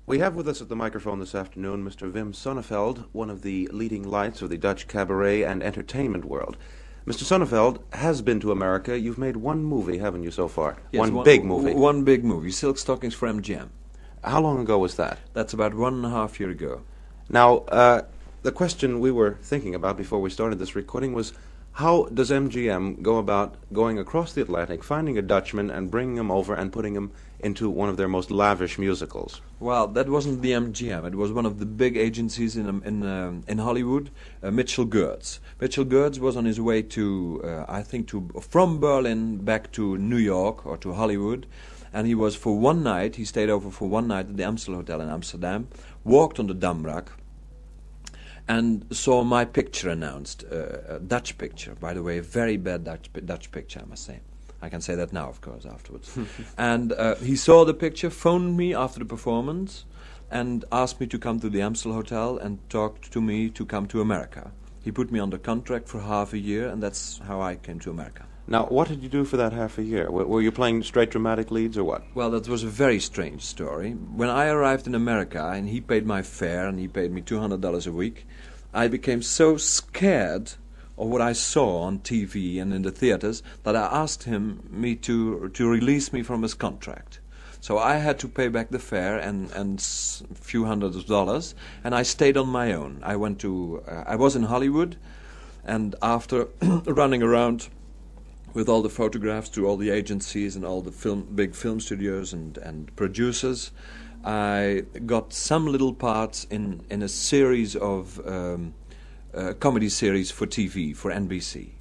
We have with us at the microphone this afternoon Mr. Wim Sonneveld, one of the leading lights of the Dutch cabaret and entertainment world. Mr. Sonneveld has been to America. You've made one movie, haven't you, so far? Yes, one big movie. One big movie, Silk Stockings for MGM. How long ago was that? That's about 1.5 years ago. Now, the question we were thinking about before we started this recording was, how does MGM go about going across the Atlantic, finding a Dutchman and bringing him over and putting him into one of their most lavish musicals? Well, that wasn't the MGM. It was one of the big agencies in Hollywood, Mitchell Gertz. Mitchell Gertz was on his way to, from Berlin back to New York or to Hollywood, and he was for one night. He stayed over for one night at the Amstel Hotel in Amsterdam, walked on the Damrak, and saw my picture announced, a Dutch picture. By the way, a very bad Dutch picture, I must say. I can say that now, of course, afterwards. And he saw the picture, phoned me after the performance, and asked me to come to the Amstel Hotel and talked to me to come to America. He put me under contract for half a year, and that's how I came to America. Now, what did you do for that half a year? Were you playing straight dramatic leads or what? Well, that was a very strange story. When I arrived in America, and he paid my fare, and he paid me $200 a week, I became so scared of what I saw on TV and in the theaters that I asked me to release me from his contract. So I had to pay back the fare and a few $100s, and I stayed on my own. I was in Hollywood, and after running around with all the photographs to all the agencies and all the big film studios and producers, I got some little parts in a series of comedy series for TV, for NBC.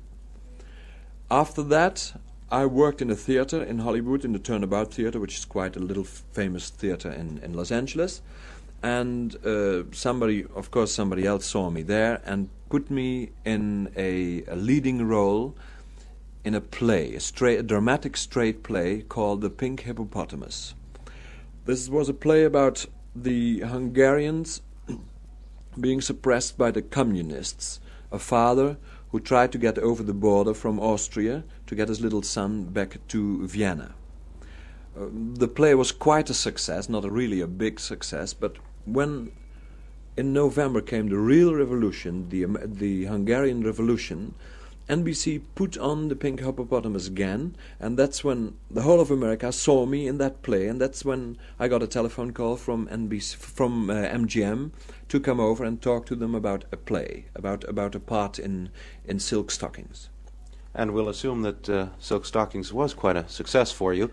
After that, I worked in a theater in Hollywood, in the Turnabout Theater, which is quite a little famous theater in Los Angeles. And somebody else saw me there and put me in a leading role in a play, a dramatic straight play called The Pink Hippopotamus. This was a play about the Hungarians being suppressed by the communists, a father who tried to get over the border from Austria to get his little son back to Vienna. The play was quite a success, not really a big success, but when in November came the real revolution, the Hungarian Revolution, NBC put on The Pink Hippopotamus again, and that's when the whole of America saw me in that play, and that's when I got a telephone call from MGM to come over and talk to them about a play, about a part in Silk Stockings. And we'll assume that Silk Stockings was quite a success for you.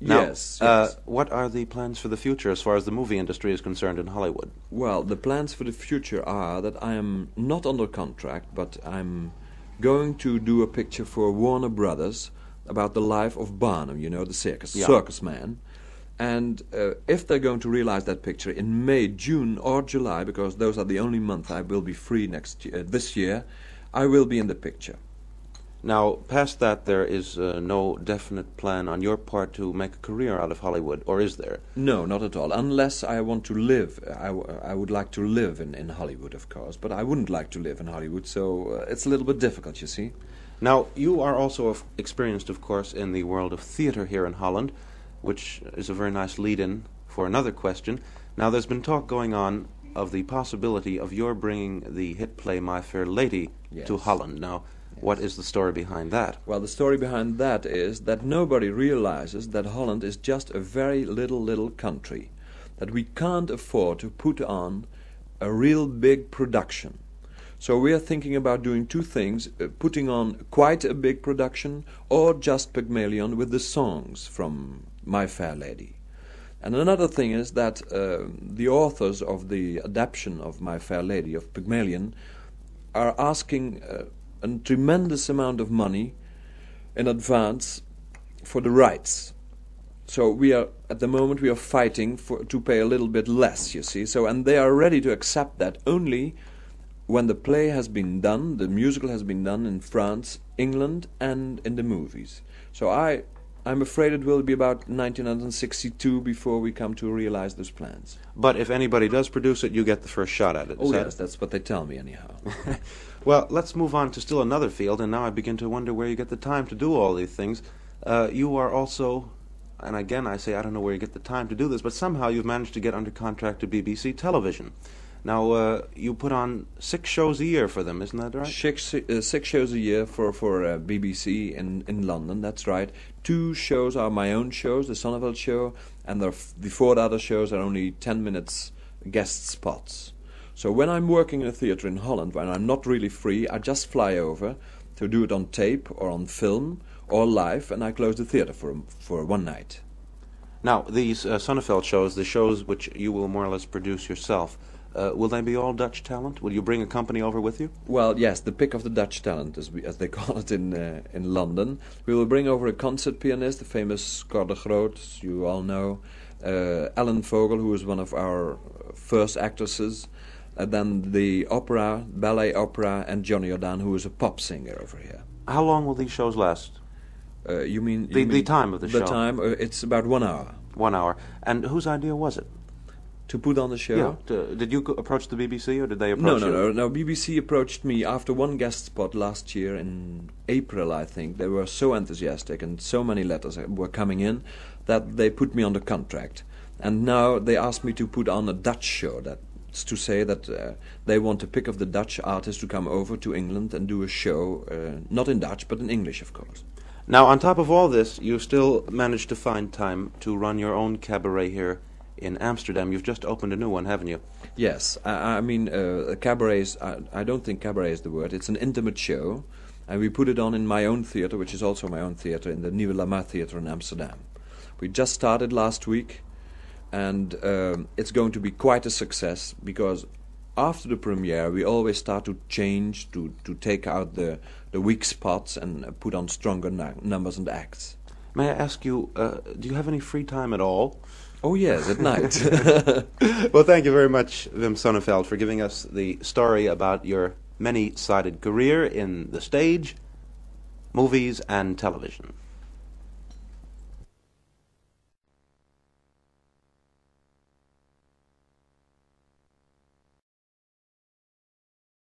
Now, yes. What are the plans for the future as far as the movie industry is concerned in Hollywood? Well, the plans for the future are that I am not under contract, but I'm going to do a picture for Warner Brothers about the life of Barnum, the circus man. And if they're going to realize that picture in May, June or July, because those are the only months I will be free this year, I will be in the picture. Now, past that, there is no definite plan on your part to make a career out of Hollywood, or is there? No, not at all. Unless I want to live. I would like to live in Hollywood, of course, but I wouldn't like to live in Hollywood, so it's a little bit difficult, you see. Now, you are also experienced, of course, in the world of theater here in Holland, which is a very nice lead-in for another question. Now, there's been talk going on of the possibility of your bringing the hit play My Fair Lady to Holland. Now, what is the story behind that? Well, the story behind that is that nobody realizes that Holland is just a very little country, that we can't afford to put on a real big production. So we are thinking about doing two things, putting on quite a big production or just Pygmalion with the songs from My Fair Lady. And another thing is that the authors of the adaptation of My Fair Lady, of Pygmalion, are asking a tremendous amount of money in advance for the rights. So at the moment we are fighting to pay a little bit less, you see. So, and they are ready to accept that only when the play has been done, the musical has been done in France, England, and in the movies. So I'm afraid it will be about 1962 before we come to realize those plans. But if anybody does produce it, you get the first shot at it. Yes, that's what they tell me anyhow. Well, let's move on to still another field, and now I begin to wonder where you get the time to do all these things. You are also and again I say I don't know where you get the time to do this, but somehow you've managed to get under contract to BBC Television. Now, you put on 6 shows a year for them, isn't that right? 6 shows a year for BBC in London, that's right. 2 shows are my own shows, the Sonneveld show, and the 4 other shows are only 10 minutes guest spots. So when I'm working in a theatre in Holland, when I'm not really free, I just fly over to do it on tape or on film or live, and I close the theatre for one night. Now, these Sonneveld shows, the shows which you will more or less produce yourself, will they be all Dutch talent? Will you bring a company over with you? Well, yes, the pick of the Dutch talent, as they call it in London. We will bring over a concert pianist, the famous Cor de Groot, you all know, Ellen Vogel, who is one of our first actresses, then the opera, ballet opera, and Johnny O'Dan, who is a pop singer over here. How long will these shows last? You mean the time of the show? The time, it's about 1 hour. 1 hour. And whose idea was it? To put on the show? Yeah. Did you approach the BBC, or did they approach you? No. BBC approached me after one guest spot last year in April, I think. They were so enthusiastic and so many letters were coming in that they put me on the contract. And now they asked me to put on a Dutch show. That's to say that they want a pick of the Dutch artists to come over to England and do a show, not in Dutch, but in English, of course. Now, on top of all this, you still managed to find time to run your own cabaret here in Amsterdam. You've just opened a new one, haven't you? Yes, I mean, cabarets, I don't think cabaret is the word. It's an intimate show, and we put it on in my own theatre, which is also my own theatre, in the Nieuwe Lamar Theatre in Amsterdam. We just started last week, and it's going to be quite a success, because after the premiere we always start to change, to take out the weak spots and put on stronger numbers and acts. May I ask you, do you have any free time at all? Oh yes, at night. Well, thank you very much, Wim Sonneveld, for giving us the story about your many-sided career in the stage, movies and television.